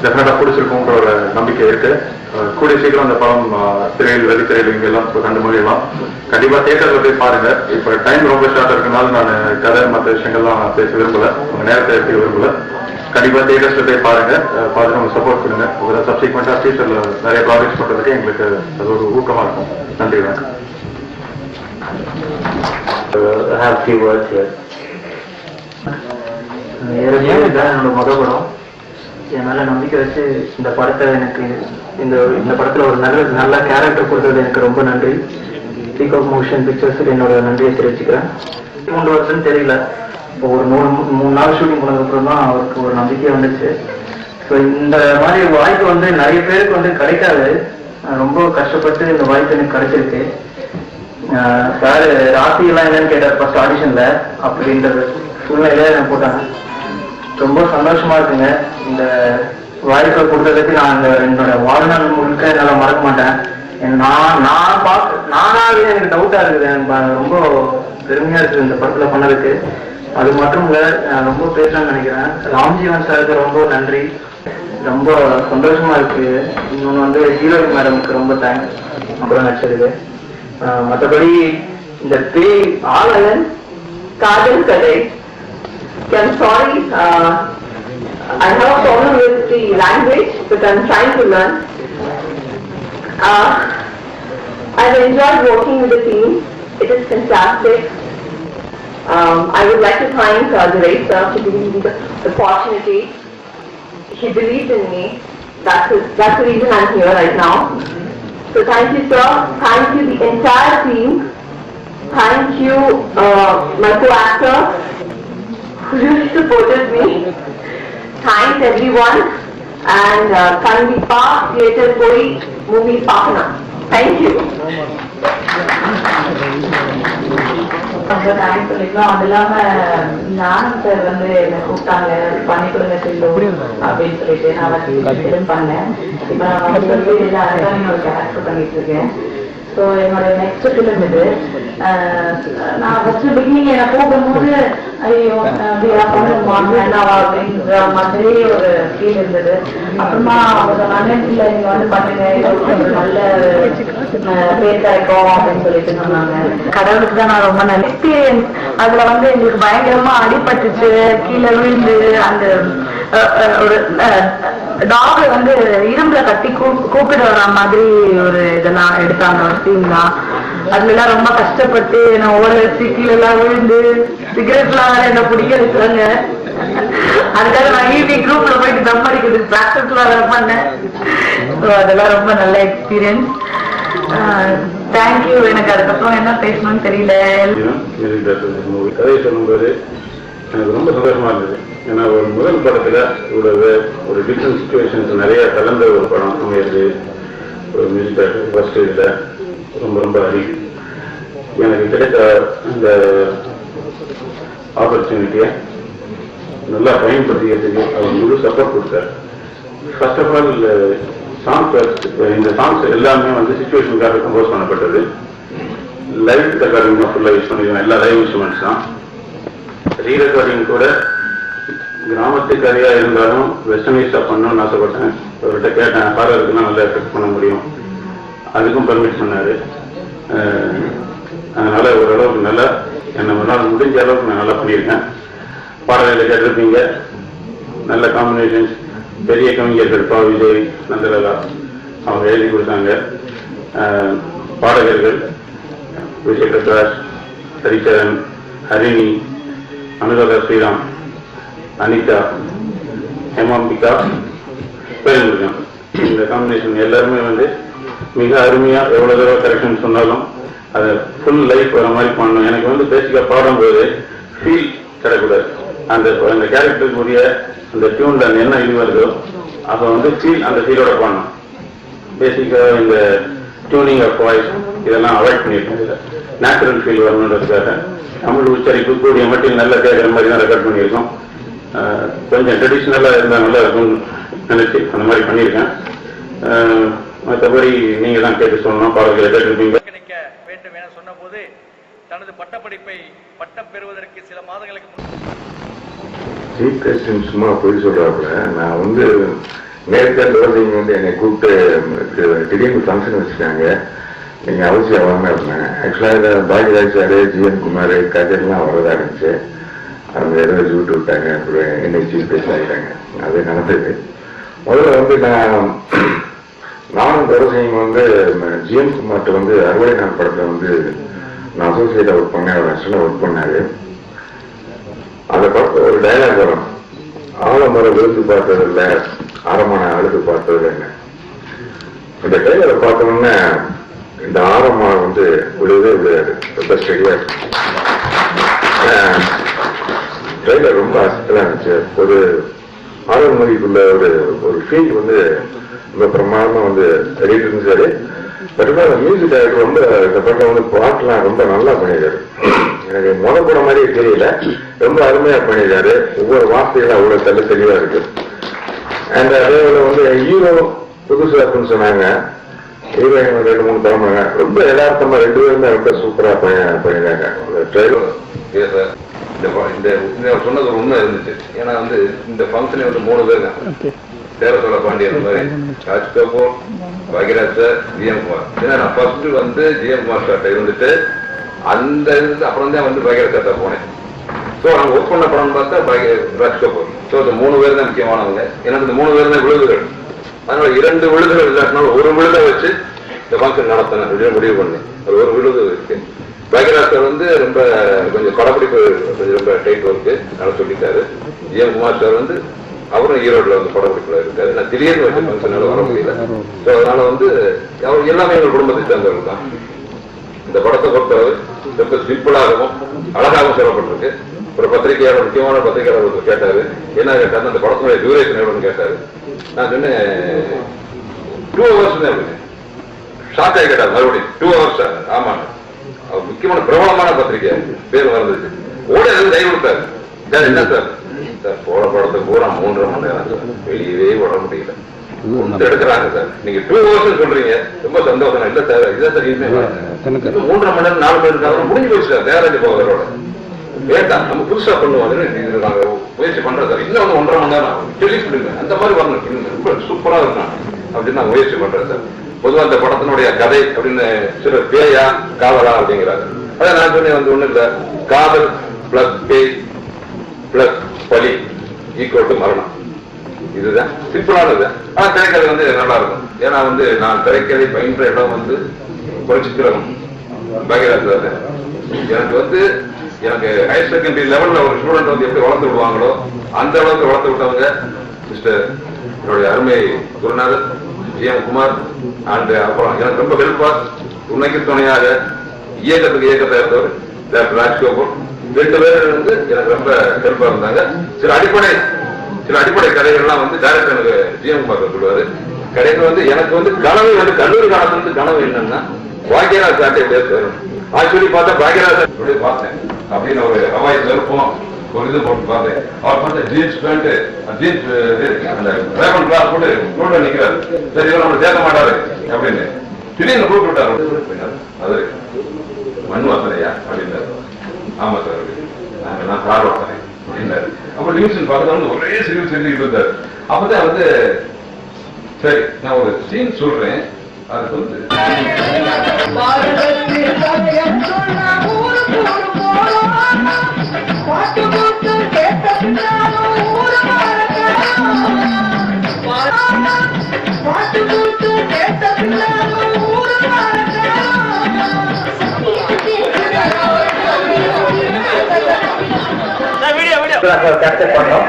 டெஃபினட்டா பிடிச்சிருக்கும்ன்ற ஒரு நம்பிக்கை இருக்கு. கூடிய சீக்கிரம் அந்த படம் திரையில் வெளித்திரையில் இங்கெல்லாம் கண்டு மொழியெல்லாம் கண்டிப்பா தியேட்டர்ல போய் பாருங்க. இப்ப டைம் ரொம்ப ஷார்ட் இருக்கனால நான் கதை மற்ற விஷயங்கள்லாம் பேச விரும்பல, உங்க நேரத்தை எடுத்துக்க விரும்பல. கண்டிப்பா தியேட்டர்ஸ்ல போய் பாருங்க, பார்த்து நம்ம சப்போர்ட் பண்ணுங்க. ஒரு சப்சிக்வெண்டா ஃபியூச்சர்ல நிறைய ப்ராஜெக்ட்ஸ் பண்றதுக்கு எங்களுக்கு அது ஒரு ஊக்கமா இருக்கும். நன்றி. என்னோட முத படம், என் மேல நம்பிக்கை வச்சு இந்த படத்தை எனக்கு இந்த படத்துல ஒரு நல்ல கேரக்டர் கொடுத்தது எனக்கு ரொம்ப நன்றி. பீகாக் மோஷன் பிக்சர்ஸுக்கு என்னோட நன்றியை தெரிவிச்சுக்கிறேன். 3 வருஷம் தெரியல, இப்போ ஒரு 3 நாள் ஷூட்டிங் பண்ணதுக்கப்புறம் தான் அவருக்கு ஒரு நம்பிக்கை வந்துச்சு. ஸோ இந்த மாதிரி வாய்ப்பு நிறைய பேருக்கு கிடைக்காது. ரொம்ப கஷ்டப்பட்டு இந்த வாய்ப்பு எனக்கு கிடைச்சிருக்கு. சார் ராசியெல்லாம் என்னன்னு கேட்டார் ஃபர்ஸ்ட் ஆடிஷன்ல, அப்படின்றது சூழ்நிலையில போட்டாங்க. ரொம்ப சந்தோஷமா இருக்குங்க. இந்த வாய்ப்பை கொடுத்ததுக்கு நான் என்னோட வாழ்நாள் முழுக்க என்னால் மறக்க மாட்டேன். நானாவே எனக்கு டவுட்டா இருக்குது, எனக்கு ரொம்ப பெருமையா இருக்குது இந்த படத்துல பண்ணதுக்கு. அது மட்டும் இல்ல, நான் ரொம்ப பேசணும்னு நினைக்கிறேன். ராம்ஜீவன் சாருக்கு ரொம்ப நன்றி, ரொம்ப சந்தோஷமா இருக்கு. இன்னொன்று ஹீரோயின் மேடமுக்கு ரொம்ப தேங்க்ஸ் அப்புறம் நடிச்சதுக்கு. மற்றபடி இந்த பேய் ஆலன் காதல் கதை, I'm sorry, I have a problem with the language, but I'm trying to learn. I've enjoyed working with the team. It is fantastic. I would like to thank Durai sir for giving me the opportunity. He believed in me. That's the reason I'm here right now. So thank you, sir. Thank you, the entire team. Thank you, my co-actor who really supported me. Thanks everyone, and Kandipa Theatre Koi movie Pakana. Thank you. ரொம்ப thanks சொல்லிக்கலாம். அது இல்லாம ஞானம் sir என்னை கூப்பிட்டாங்க, பண்ணி கொடுங்க cell அப்படின்னு சொல்லிட்டு நான் பண்ணேன். இப்ப நான் சொல்லி எல்லாரும் ஒரு கேரக்டர் பண்ணிட்டு இருக்கேன். ஸோ என்னோட நெக்ஸ்ட் ஃபிலிம் இது. நான் ஃபர்ஸ்ட் பிகினிங் என்னை போகும்போது ஐயோ பண்ணுமா வேண்டாவா அப்படின்ற மாதிரி ஒரு ஃபீல் இருந்தது. அப்புறமா அவங்க சொன்னாங்க, இல்லை நீங்க பண்ணுங்க, ஒரு நல்ல பேர் கிடைக்கும் அப்படின்னு சொல்லிட்டு சொன்னாங்க. கடவுளுக்கு தான் நான் ரொம்ப நல்ல எக்ஸ்பீரியன்ஸ். அதுல எங்களுக்கு பயங்கரமா அடிபட்டுச்சு, கீழே விழுந்து அந்த ஒரு டாக் இரும்புல கட்டி கூப்பிட்டு வர மாதிரி ஒரு இதெல்லாம் எடுத்தாங்க, ஒரு சீன் தான். அதுல எல்லாம் ரொம்ப கஷ்டப்பட்டு நான் ஓட வச்சு கீழே எல்லாம் விழுந்து சிகரெட் எல்லாம் என்ன பிடிக்க வச்சாங்க. அதுக்காக நான் ஈவினிங் குரூப்ல போயிட்டு தம் அடிக்கிறதுக்கு பிராக்டிஸ் எல்லாம் பண்ணேன். அதெல்லாம் ரொம்ப நல்ல எக்ஸ்பீரியன்ஸ். தேங்க்யூ. எனக்கு அதுக்கப்புறம் என்ன பேசணும்னு தெரியல. கதை சொல்லும்போது எனக்கு ரொம்ப சந்தோஷமா இருந்தது. ஏன்னா ஒரு முதல் படத்துல ஒரு டிஃப்ரெண்ட் சிச்சுவேஷன்ஸ் நிறைய கலந்த ஒரு படம் அமையிறது. ஒரு மியூசிக் ஃபர்ஸ்ட் இதுல ரொம்ப ரொம்ப அதிகம். எனக்கு கிடைத்த அந்த ஆப்பர்ச்சுனிட்டியை நல்லா பயன்படுத்திக்கிறதுக்கு அவர் முழு சப்போர்ட் கொடுத்தார். ஃபர்ஸ்ட் ஆஃப் ஆல் இந்த சாங்ஸ் எல்லாமே சிச்சுவேஷனுக்காக கம்போஸ் பண்ணப்பட்டது. லைவ் ரெக்கார்டிங் ஃபுல்லாக யூஸ் பண்ணிருக்கோம், எல்லா லைவ் இன்ஸ்ட்ருமெண்ட்ஸ் தான். ரீ ரெக்கார்டிங் கூட கிராமத்து கதையா இருந்தாலும் வெஸ்டர்னைஸ்டா பண்ணணும்னு ஆசைப்பட்டேன். அவர்கிட்ட கேட்டேன், பாடலுக்குலாம் நல்லா எஃபெக்ட் பண்ண முடியும், அதுக்கும் பர்மிட் பண்ணாரு. அதனால ஓரளவுக்கு நல்லா என்னால் முடிஞ்ச அளவுக்கு நான் நல்லா பண்ணியிருக்கேன். பாடல்களை கேட்டிருப்பீங்க, நல்ல காம்பினேஷன்ஸ். பெரிய கவிஞர்கள் பா விஜய், நந்தலலா அவங்க எழுதி கொடுத்தாங்க. பாடகர்கள் விஜய் பிரகாஷ், ஹரிச்சரன், ஹரிணி, அனுராதா ஸ்ரீராம், அனிதா, ஹேமாம்பிகா, பெருமுருகன். இந்த காம்பினேஷன் எல்லாருமே மிக அருமையா எவ்வளவு தடவை கரெக்ஷன் சொன்னாலும் அதை ஃபுல் லைஃப் வர மாதிரி பண்ணணும். எனக்கு பேசிக்கா பாடும்போது ஃபீல் கிடைக்கூடாது. அந்த கேரக்டருக்குரிய அந்த டியூன்ல என்ன இது வருதோ அதை ஃபீல், அந்த ஃபீலோட பாடணும். பேசிக்கா இந்த டியூனிங் ஆஃப் வாய்ஸ் இதெல்லாம் அவாய்ட் பண்ணியிருக்கோம். இதில் நேச்சுரல் ஃபீல் வரணுன்றதுக்காக தமிழ் உச்சரிப்பு கூடிய மட்டும் நல்லா கேட்குற மாதிரி தான் ரெக்கார்ட் பண்ணியிருக்கோம். கொஞ்சம் ட்ரெடிஷ்னலாக இருந்தால் நல்லா இருக்கும்னு நினைச்சு அந்த மாதிரி பண்ணியிருக்கேன். மற்றபடி நீங்க தான் கேட்டு சொல்லணும், பாடல்களை கேட்டிருப்பீங்க. கிடைக்க வேண்டும் என சொன்ன போது தனது பட்டப்படிப்பை பட்டம் பெறுவதற்கு சில மாதங்களுக்கு சீஃப் கெஸ்ட் சும்மா போய் சொல்றாப்புல நான் நேற்று ரோசிங் வந்து என்னை கூப்பிட்டு திடீர்னு ஃபங்க்ஷன் வச்சுட்டாங்க, நீங்கள் அவசியம் வாங்க அப்படின்னாங்க. ஆக்சுவலாக இதை பாக்யராஜ் சார், ஜிஎன் குமார், கதிரெலாம் வரதா இருந்துச்சு. அவங்க ஏதோ விட்டு விட்டாங்க, அப்புறம் என்னை சீஃப் கெஸ்ட் ஆகிட்டாங்க. அது நடந்தது. முதல்ல வந்து நானும் ரோசிங் வந்து ஜிஎன் குமார்ட்ட வந்து அறுவடை நாள் படத்தில் வந்து நான் அசோசியேட்டாக ஒர்க் பண்ணேன், அவர் அசிஸ்டண்டாக ஒர்க் பண்ணாரு. அந்த படத்தில் ஒரு டைலாக் வரும், ஆலமரம் விழுந்து பார்த்தது இல்லை, ஆரமான அழுது பார்த்தது என்ன. இந்த டைலரை பார்த்தோம்னா இந்த ஆரம்பம் வந்து விழுதே விழுயாது, ரொம்ப ஸ்டெடியா இருக்கு. ட்ரெயிலர் ரொம்ப அசத்தலா இருந்துச்சு. ஒரு ஆரம்ப மொழிக்குள்ள ஒரு ஃபீல் வந்து ரொம்ப பிரமாதமா வந்து எடிட்டரும் சரி, பட் மியூசிக் டைரக்டர் ரொம்ப இந்த படம் வந்து பாட்டுலாம் ரொம்ப நல்லா பண்ணிடுறாரு. எனக்கு முதல் படம் மாதிரியே தெரியல, ரொம்ப அருமையா பண்ணிடுறாரு. ஒவ்வொரு வார்த்தைகளும் அவ்வளவு தெல்ல தெளிவா இருக்கு. அண்ட் அதே போல வந்து ஹீரோ புதுசு அப்படின்னு சொன்னாங்க, ஹீரோயின் 2-3 படம் ரொம்ப யதார்த்தமா 2 பேருமே ரொம்ப சூப்பரா பண்ணிருக்காங்க. இந்த சொன்னது ஒரு உண்மை இருந்துச்சு. ஏன்னா வந்து இந்த ஃபங்க்ஷனே வந்து 3 பேர் தான், தேவசோழ பாண்டியன் மாதிரி, ராஜ் கபூர், பாக்யராஜ் சார், ஜிஎம் குமார். ஏன்னா நான் ஃபர்ஸ்ட் வந்து ஜிஎம் குமார் சார்ட்ட இருந்துட்டு அந்த இது அப்புறம் தான் வந்து பாக்யராஜ் சார்ட்ட போனேன். ஸோ நாங்கள் ஒர்க் பண்ண படம் பார்த்தா ராஜ் கபூர். ஸோ இந்த 3 பேர் தான் முக்கியமானவங்க. எனக்கு இந்த 3 பேர் தான் விழுதுகள். அதனால 2 விழுதுகள் இல்லாட்டினாலும் ஒரு விழுதை வச்சு இந்த ஃபங்க்ஷன் நடத்தினேன் அப்படின்னு முடிவு பண்ணேன். ஒரு விழுது இருக்கு. பாக்யராஜ் சார் வந்து ரொம்ப கொஞ்சம் படப்பிடிப்பு கொஞ்சம் ரொம்ப டைட் ஒர்க்கு நல்லா சொல்லிட்டாரு. ஜிஎம் குமார் சார் வந்து அவரும் ஈரோடுல வந்து படப்பிடிப்புல இருக்காரு. நான் திடீர்னு வச்ச ஃபங்க்ஷனால வர முடியல. ஸோ அதனால வந்து அவர் எல்லாமே எங்கள் குடும்பத்தை சேர்ந்தவர்கள் தான். இந்த படத்தை பொறுத்தவரை ரொம்ப சிம்பிளாகவும் அழகாகவும் சொல்லப்பட்டிருக்கு. ஒரு பத்திரிகையாளர், முக்கியமான பத்திரிகையாளர் கேட்டாரு, என்ன கேட்டாரு, அந்த படத்தினுடைய டியூரேஷன் எவ்வளோன்னு கேட்டாரு. நான் சொன்னேன் 2 hours தான் இருக்கு. ஷாக் ஆகி கேட்டார் மறுபடியும் 2 hours. ஆமாங்க, அவர் முக்கியமான பிரபலமான பத்திரிகை பேர் வந்துச்சு. ஓட கை கொடுத்தாரு. சார் என்ன சார், சார் போட படத்தை பூரா 3.5 மணி நேரம் சார், வெளியவே விட முடியல, எடுக்கிறாங்க சார். நீங்க 2 hours சொல்றீங்க, ரொம்ப சந்தோஷம். இல்ல சார், இதான் சார் 3.5 மணி நேரம் 4 மணி நேரம் முடிஞ்சு போச்சு சார். நேராஜ் போகிறோட வேண்டாம், நம்ம புதுசா பண்ணுவோம், நாங்க முயற்சி பண்றோம் சார். இன்னும் வந்து 1.5 மணி நேரம் சொல்லி சொல்லுங்க, அந்த மாதிரி வரணும், ரொம்ப சூப்பரா இருக்கும் அப்படின்னு நான் முயற்சி பண்றேன் சார். பொதுவாக அந்த படத்தினுடைய கதை அப்படின்னு சில பேயா காதலா அப்படிங்கிறாங்க. அதான் நான் சொன்னேன் வந்து ஒண்ணு இல்ல, காதல் பிளஸ் பேய் பிளஸ் பலி ஈக்குவல் டு மரணம். இதுதான் சிம்பிளானது. ஆனா திரைக்கதை வந்து நல்லா இருக்கும். ஏன்னா வந்து நான் திரைக்கதை பயின்ற இடம் வந்து குறைச்சிக்கிறோம் பாக்யராஜ் சார். எனக்கு வந்து எனக்கு ஹையர் செகண்டரி லெவல்ல ஒரு ஸ்டூடெண்ட் வந்து எப்படி வளர்த்து விடுவாங்களோ அந்த அளவுக்கு வளர்த்து விட்டவங்க மிஸ்டர் என்னுடைய அருமை குருநாதர் ஜிஎம் குமார். அண்ட் அப்புறம் எனக்கு ரொம்ப ஹெல்ப்பா துணைக்கு துணையாக இயக்கத்தை இருந்தவர் டாக்டர் ராஜ் கபூர். 2 பேர் வந்து எனக்கு ரொம்ப ஹெல்ப்பா இருந்தாங்க. சில அடிப்படை கதைகள்லாம் வந்து டைரக்டர் எனக்கு ஜிஎம் குமார் சொல்லுவாரு. கடைக்கு வந்து எனக்கு வந்து கனவு வந்து கல்லூரி காலத்துல இருந்து கனவு என்னன்னா பாக்யராஜ் சார்ட்டை பேசுறேன். ஆக்சுவலி பார்த்தா பாக்யராஜ் பார்த்தேன் அப்படின்னு ஒரு ஹவாய் செருப்பம் ஒரு இது போட்டு பார்த்தேன். அவர் பார்த்தா ஜீன்ஸ் பேண்ட், ஜீன்ஸ் அந்த ரேபன் கிளாஸ் போட்டு ரோட்ல நிக்கிறாரு. சரி, இவர் நம்ம சேர்க்க மாட்டாரு அப்படின்னு திடீர்னு கூப்பிட்டு விட்டாரு. அது மண் வாசனையா அப்படின்னாரு. ஆமா சார், நான் கார் வாசனை அப்படின்னாரு. அப்ப நியூஸ் பார்த்தா வந்து ஒரே சிரிப்பு சொல்லிட்டு இருந்தாரு. அப்பதான் வந்து சரி நான் ஒரு சீன் சொல்றேன், அது வந்து கேப்சர் பண்ணோம்.